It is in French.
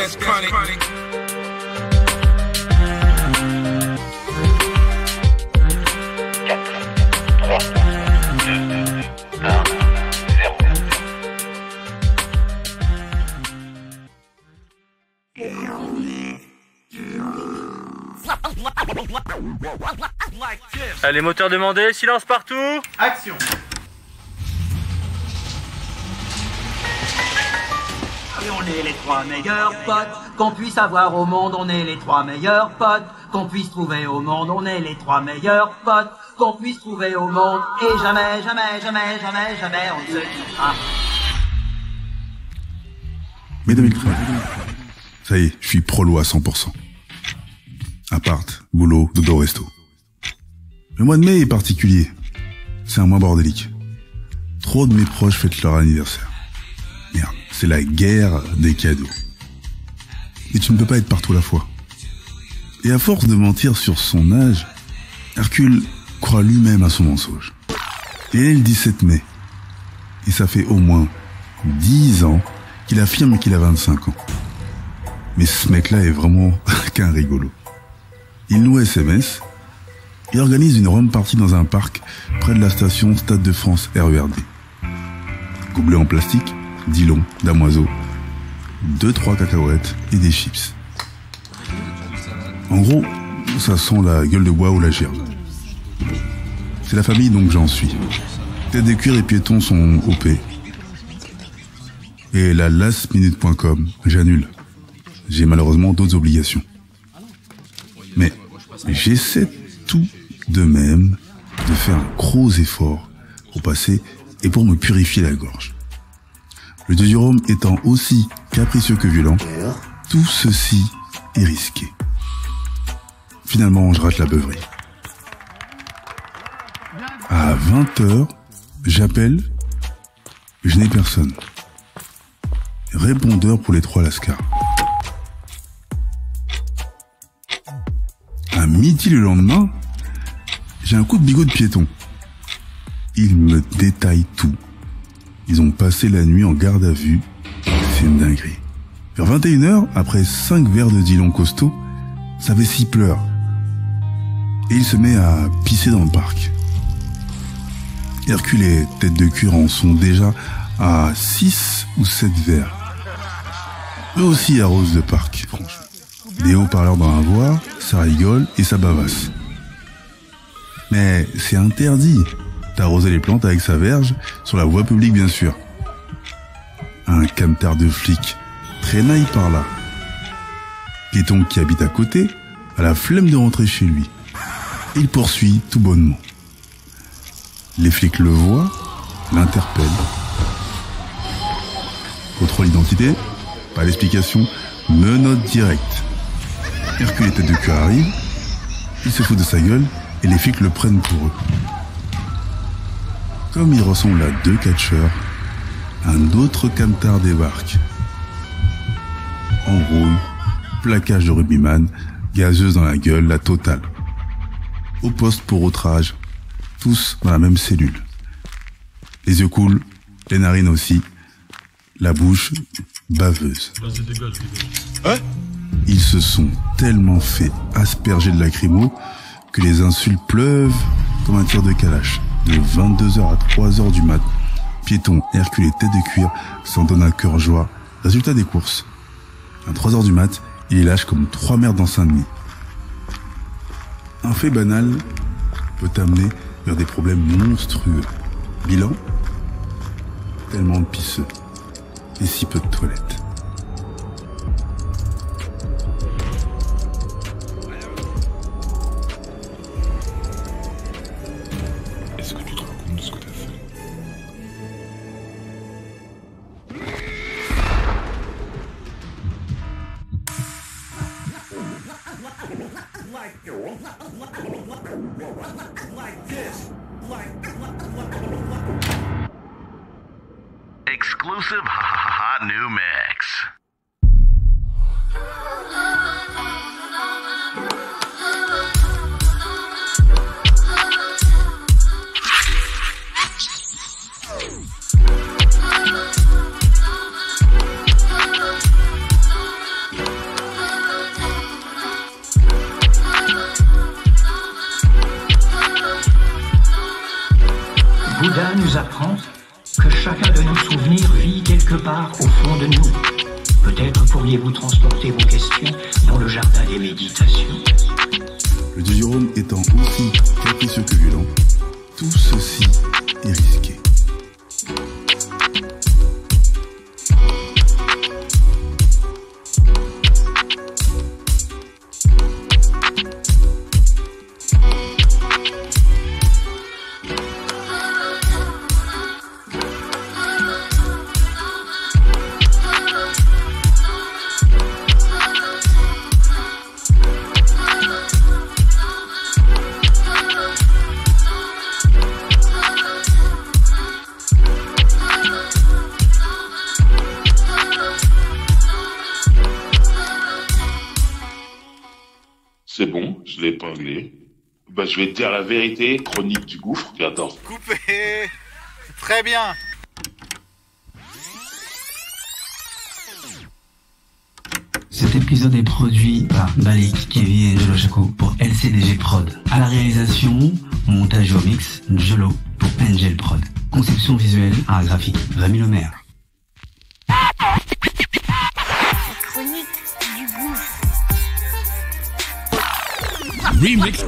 that's chronic. Allez, moteur demandé, silence partout. Action. Et on est les trois meilleurs potes qu'on puisse avoir au monde, on est les trois meilleurs potes qu'on puisse trouver au monde, on est les trois meilleurs potes qu'on puisse trouver au monde, et jamais, jamais, jamais, jamais, jamais on ne se quittera. Mai 2013. Ça y est, je suis prolo à 100%. Appart, boulot, dodo, resto. Le mois de mai est particulier. C'est un mois bordélique. Trop de mes proches fêtent leur anniversaire. Merde, c'est la guerre des cadeaux. Et tu ne peux pas être partout à la fois. Et à force de mentir sur son âge, Hercule croit lui-même à son mensonge. Et elle est le 17 mai. Et ça fait au moins 10 ans qu'il affirme qu'il a 25 ans. Mais ce mec-là est vraiment qu'un rigolo. Il nous SMS et organise une rome party dans un parc près de la station Stade de France RERD. Gobelet en plastique, Dillon, damoiseau, 2-3 cacahuètes et des chips. En gros, ça sent la gueule de bois ou la gerbe. C'est la famille donc j'en suis. Tête de cuir et piétons sont OP. Et la lastminute.com, j'annule. J'ai malheureusement d'autres obligations. Mais j'essaie tout de même de faire un gros effort pour passer et pour me purifier la gorge. Le dieu du rhum étant aussi capricieux que violent, tout ceci est risqué. Finalement, je rate la beuverie. À 20h, j'appelle, je n'ai personne. Répondeur pour les 3 Lascars. À midi le lendemain, j'ai un coup de bigot de piéton. Ils me détaillent tout. Ils ont passé la nuit en garde à vue. C'est une dinguerie. Vers 21h, après 5 verres de Dillon costaud, sa vessie pleure. Et il se met à pisser dans le parc. Hercule et Tête de cuir en sont déjà à 6 ou 7 verres. Eux aussi arrosent le parc, franchement. Des haut-parleurs dans la voie, ça rigole et ça bavasse. Mais c'est interdit d'arroser les plantes avec sa verge sur la voie publique, bien sûr. Un camtar de flic traînaille par là. Piéton qui habite à côté a la flemme de rentrer chez lui. Il poursuit tout bonnement. Les flics le voient, l'interpellent. Contrôle d'identité, pas d'explication, menotte directe. Hercule et Tête de cuir arrive, il se fout de sa gueule et les flics le prennent pour eux. Comme il ressemble à 2 catcheurs, un autre camtar débarque. Embrouille, plaquage de rugbyman, gazeuse dans la gueule, la totale. Au poste pour outrage, tous dans la même cellule. Les yeux coulent, les narines aussi, la bouche baveuse. Hein ? Ils se sont tellement fait asperger de lacrymo que les insultes pleuvent comme un tir de calache. De 22h à 3h du mat, Piéton, Hercule et Tête de cuir s'en donnent à cœur joie. Résultat des courses. À 3h du mat, il est lâche comme 3 merdes dans Saint-Denis. Un fait banal peut t'amener vers des problèmes monstrueux. Bilan, tellement de pisseux et si peu de toilettes. Est-ce que tu te rends compte de ce que t'as fait? Exclusive hot new mix. quelque part au fond de nous. Peut-être pourriez-vous transporter vos questions dans le jardin des méditations. Le dieu Jérôme étant aussi capricieux que violent, tout ceci est risqué. C'est bon, je l'ai épinglé. Bah, je vais te dire la vérité, chronique du gouffre, j'adore. Coupé. Très bien. Cet épisode est produit par Balik, Kevin et Jolo Chaco pour LCDG Prod. À la réalisation, montage au mix, Jolo pour Angel Prod. Conception visuelle, art graphique, Rémi Lemaire. Chronique du gouffre. Remix.